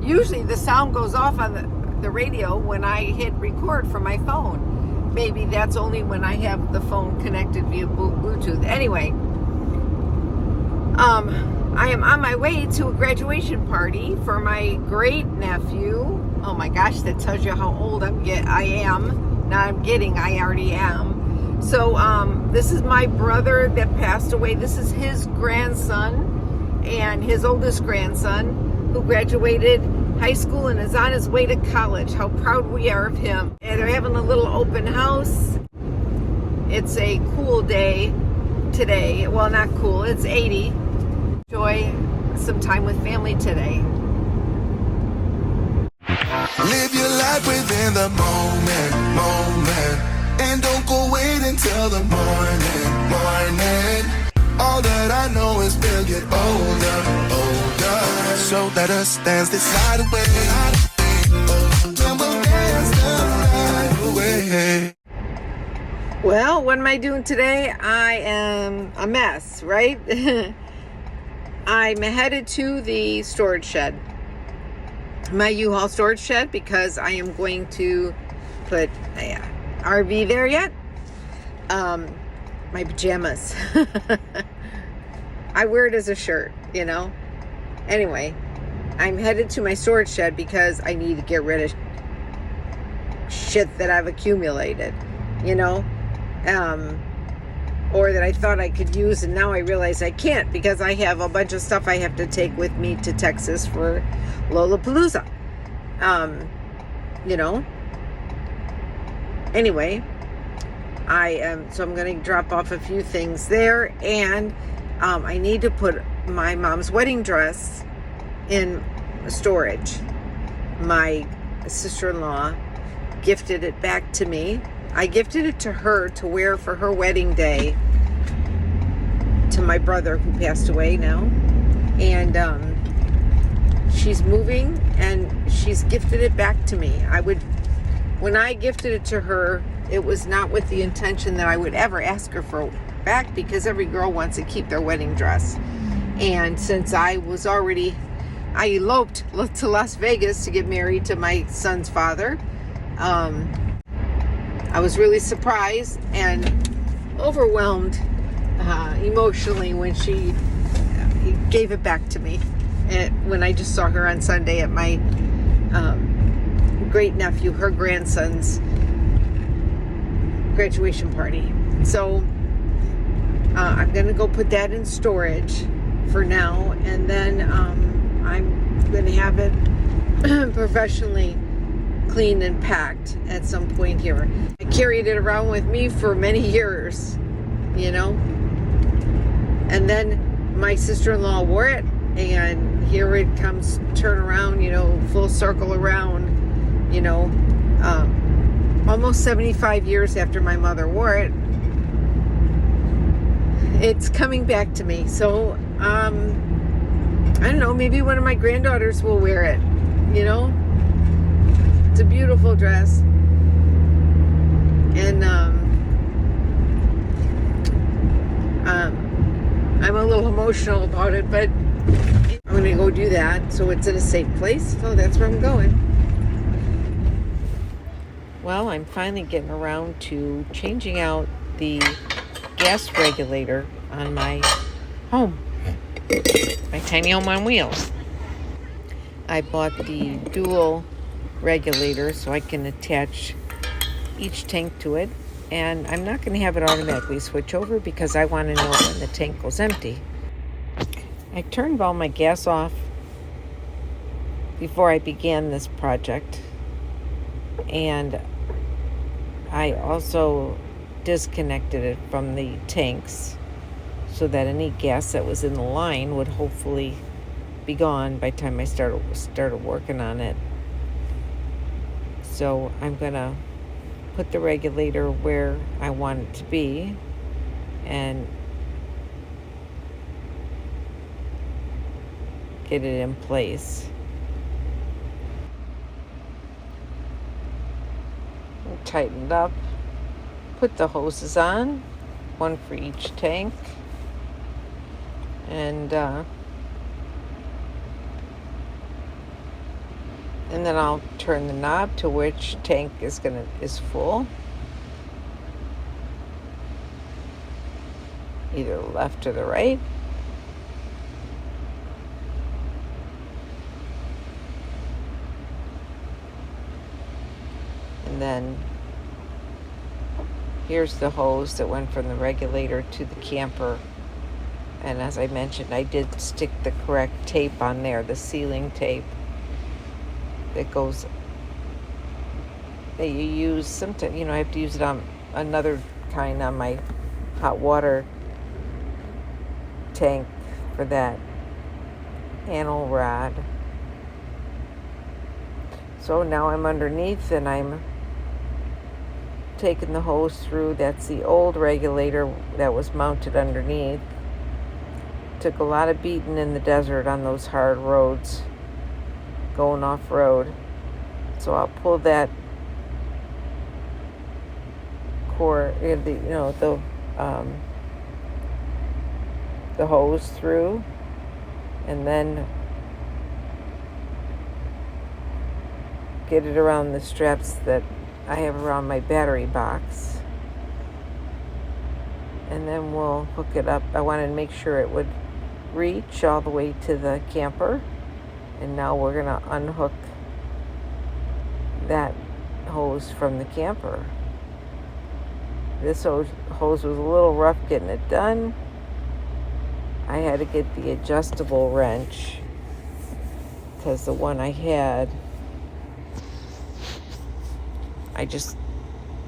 Usually the sound goes off on the radio when I hit record from my phone. Maybe that's only when I have the phone connected via Bluetooth. Anyway, I am on my way to a graduation party for my great nephew. Oh my gosh, that tells you how old I am. Now I already am. So this is my brother that passed away. This is his grandson and his oldest grandson who graduated high school and is on his way to college. How proud we are of him. And they're having a little open house. It's a cool day today. Well, not cool. It's 80. Enjoy some time with family today. Live your life within the moment, and don't go wait until the morning. All that I know is we'll get older. So let us dance this night away. And we'll dance the night away. Well, what am I doing today? I am a mess, right? I'm headed to the storage shed. My U-Haul storage shed, because I am going to put a RV there yet. My pajamas. I wear it as a shirt, you know. Anyway, I'm headed to my storage shed because I need to get rid of shit that I've accumulated, you know, or that I thought I could use, and now I realize I can't because I have a bunch of stuff I have to take with me to Texas for Lollapalooza. You know. Anyway, so I'm going to drop off a few things there, and I need to put my mom's wedding dress in storage. My sister-in-law gifted it back to me. I gifted it to her to wear for her wedding day to my brother who passed away now. And she's moving and she's gifted it back to me. When I gifted it to her, it was not with the intention that I would ever ask her for it back, because every girl wants to keep their wedding dress. And since I eloped to Las Vegas to get married to my son's father, I was really surprised and overwhelmed emotionally when she gave it back to me. When I just saw her on Sunday at my great nephew, her grandson's graduation party. So I'm going to go put that in storage for now, and then I'm going to have it professionally cleaned and packed at some point here. I carried it around with me for many years, you know, and then my sister-in-law wore it, and here it comes, turn around, you know, full circle around, you know, almost 75 years after my mother wore it. It's coming back to me. So I don't know, maybe one of my granddaughters will wear it, you know. It's a beautiful dress, and I'm a little emotional about it, but I'm going to go do that so it's in a safe place. So that's where I'm going. Well, I'm finally getting around to changing out the gas regulator on my home, my tiny home on wheels. I bought the dual regulator so I can attach each tank to it, and I'm not going to have it automatically switch over because I want to know when the tank goes empty. I turned all my gas off before I began this project, and I also disconnected it from the tanks so that any gas that was in the line would hopefully be gone by the time I started working on it. So I'm going to put the regulator where I want it to be and get it in place. Tightened up, put the hoses on, one for each tank, and And then I'll turn the knob to which tank is full. Either the left or the right. And then here's the hose that went from the regulator to the camper. And as I mentioned, I did stick the correct tape on there, the sealing tape that goes, that you use sometimes, I have to use it on another kind on my hot water tank for that anal rod. So now I'm underneath and I'm taking the hose through. That's the old regulator that was mounted underneath. Took a lot of beating in the desert on those hard roads, going off-road. So I'll pull that cord, the hose through, and then get it around the straps that I have around my battery box. And then we'll hook it up. I wanted to make sure it would reach all the way to the camper. And now we're going to unhook that hose from the camper. This hose was a little rough getting it done. I had to get the adjustable wrench because the one I had, I just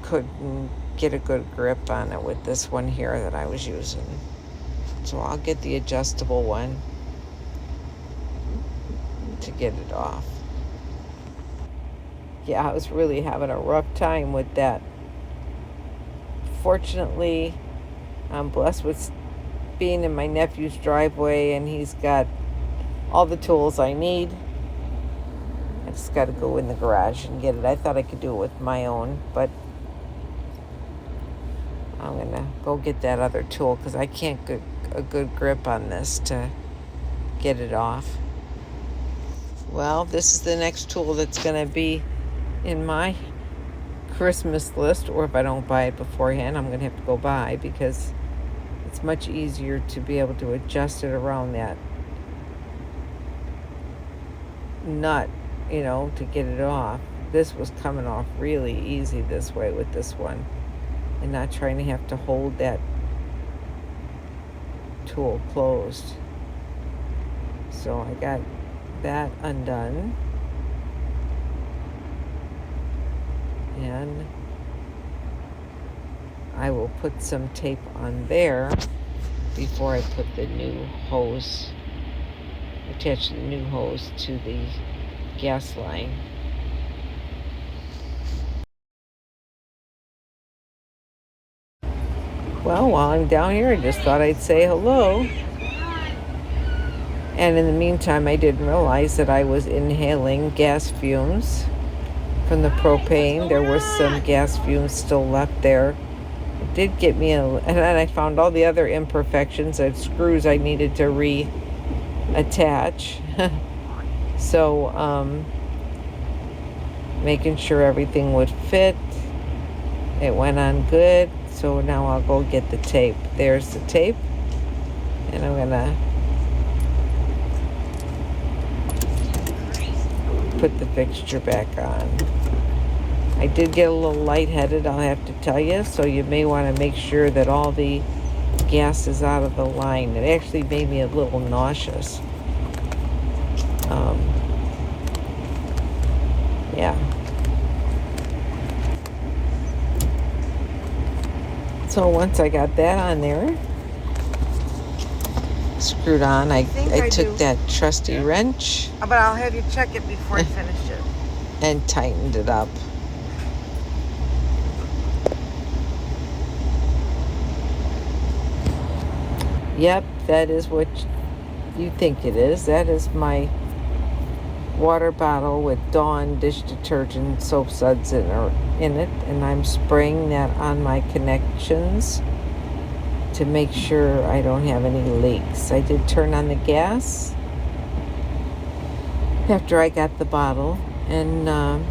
couldn't get a good grip on it with this one here that I was using. So I'll get the adjustable one to get it off. Yeah, I was really having a rough time with that. Fortunately, I'm blessed with being in my nephew's driveway, and he's got all the tools I need. I just got to go in the garage and get it. I thought I could do it with my own, but I'm going to go get that other tool because I can't get a good grip on this to get it off. Well, this is the next tool that's going to be in my Christmas list, or if I don't buy it beforehand, I'm going to have to go buy, because it's much easier to be able to adjust it around that nut, to get it off. This was coming off really easy this way with this one, and not trying to have to hold that tool closed. So I got that undone, and I will put some tape on there before I put the new hose, attach the new hose to the gas line. Well, while I'm down here, I just thought I'd say hello. And in the meantime, I didn't realize that I was inhaling gas fumes from the propane. There was some gas fumes still left there. It did get me, and then I found all the other imperfections and screws I needed to reattach. So, making sure everything would fit. It went on good. So now I'll go get the tape. There's the tape. And I'm going to put the fixture back on. I did get a little lightheaded, I'll have to tell you, so you may want to make sure that all the gas is out of the line. It actually made me a little nauseous. Yeah. So once I got that on there, screwed on, I took that trusty wrench. But I'll have you check it before I finish it. And tightened it up. Yep, that is what you think it is. That is my water bottle with Dawn dish detergent soap suds in it, and I'm spraying that on my connections to make sure I don't have any leaks. I did turn on the gas after I got the bottle, and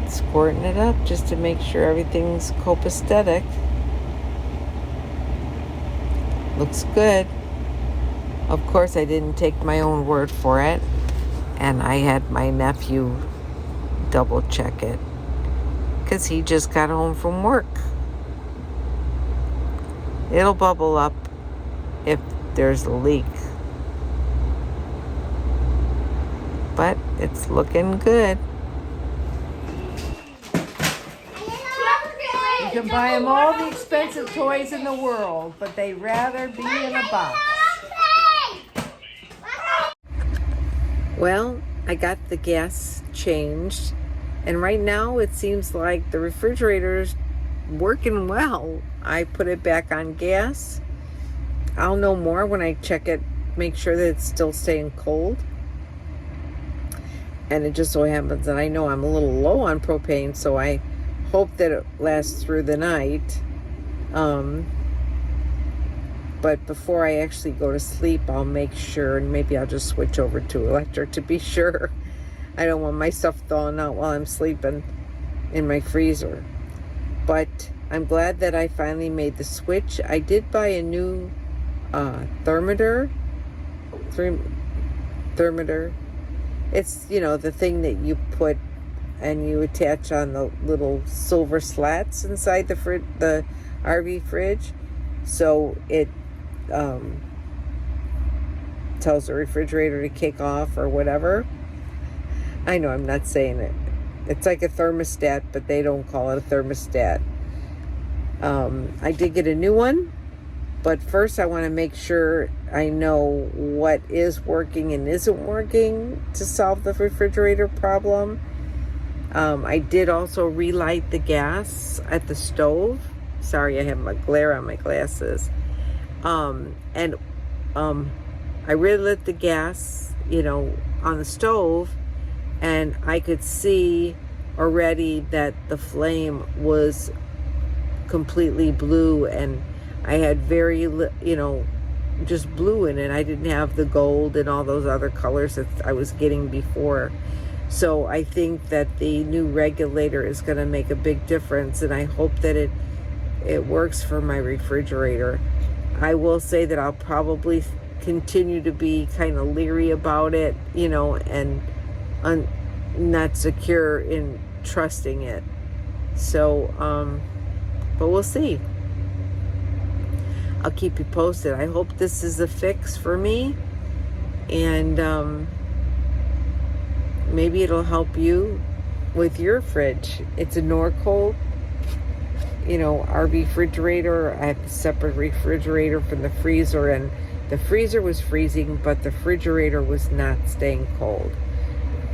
squirting it up just to make sure everything's copacetic. Looks good. Of course, I didn't take my own word for it, and I had my nephew double check it because he just got home from work. It'll bubble up if there's a leak, but it's looking good. You can buy them all the expensive toys in the world, but they'd rather be in a box. Well, I got the gas changed, and right now it seems like the refrigerator's working well. I put it back on gas. I'll know more when I check it, make sure that it's still staying cold. And it just so happens that I know I'm a little low on propane, so I hope that it lasts through the night. But before I actually go to sleep, I'll make sure, and maybe I'll just switch over to electric to be sure. I don't want my stuff thawing out while I'm sleeping in my freezer. But I'm glad that I finally made the switch. I did buy a new thermometer. It's, the thing that you put and you attach on the little silver slats inside the RV fridge. So it tells the refrigerator to kick off or whatever. I know I'm not saying it. It's like a thermostat, but they don't call it a thermostat. I did get a new one, but first I want to make sure I know what is working and isn't working to solve the refrigerator problem. I did also relight the gas at the stove. Sorry, I have my glare on my glasses. I relit the gas, on the stove, and I could see already that the flame was completely blue, and I had very, just blue in it. I didn't have the gold and all those other colors that I was getting before. So I think that the new regulator is going to make a big difference, and I hope that it works for my refrigerator. I will say that I'll probably continue to be kind of leery about it, and not secure in trusting it. So, but we'll see. I'll keep you posted. I hope this is a fix for me, and maybe it'll help you with your fridge. It's a Norcold, RV refrigerator. I have a separate refrigerator from the freezer, and the freezer was freezing, but the refrigerator was not staying cold.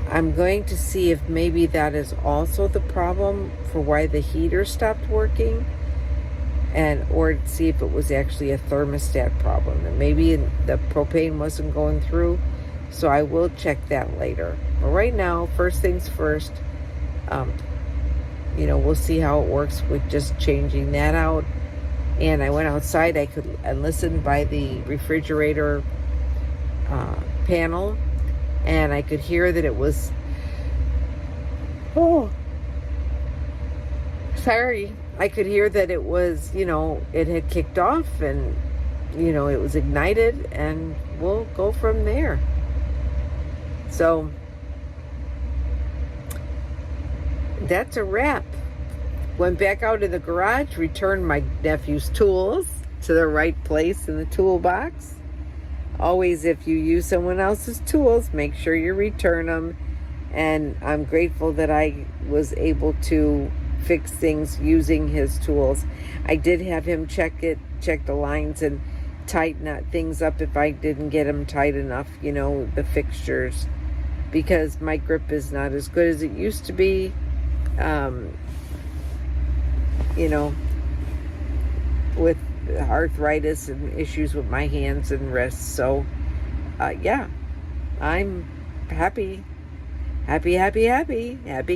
I'm going to see if maybe that is also the problem for why the heater stopped working, or see if it was actually a thermostat problem, and maybe the propane wasn't going through. So I will check that later. But right now, first things first, we'll see how it works with just changing that out. And I went outside. I listened by the refrigerator panel, and I could hear that it was, I could hear that it was, it had kicked off, and, it was ignited, and we'll go from there. So that's a wrap. Went back out in the garage, returned my nephew's tools to the right place in the toolbox. Always, if you use someone else's tools, make sure you return them. And I'm grateful that I was able to fix things using his tools. I did have him check the lines and tighten things up if I didn't get them tight enough, the fixtures, because my grip is not as good as it used to be. With arthritis and issues with my hands and wrists. So, I'm happy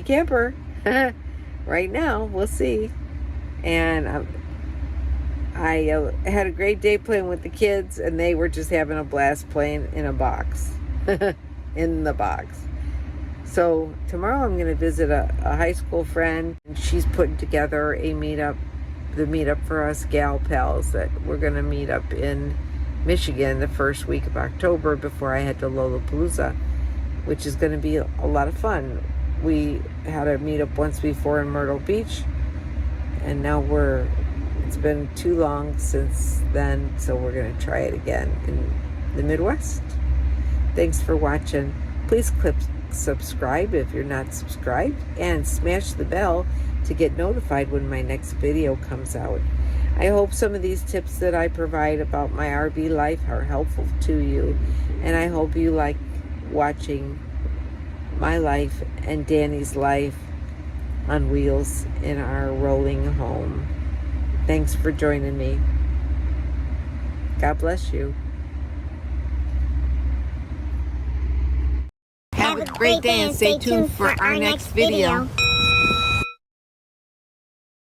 camper. Right now, we'll see. And I had a great day playing with the kids, and they were just having a blast playing in a box. In the box. So tomorrow I'm going to visit a high school friend. She's putting together a meetup, the meetup for us gal pals, that we're going to meet up in Michigan the first week of October before I head to Lollapalooza, which is going to be a lot of fun. We had a meetup once before in Myrtle Beach, and now it's been too long since then, so we're going to try it again in the Midwest. Thanks for watching. Please click subscribe if you're not subscribed, and smash the bell to get notified when my next video comes out. I hope some of these tips that I provide about my RV life are helpful to you, and I hope you like watching my life and Danny's life on wheels in our rolling home. Thanks for joining me. God bless you. Have a great day and stay tuned for our next video.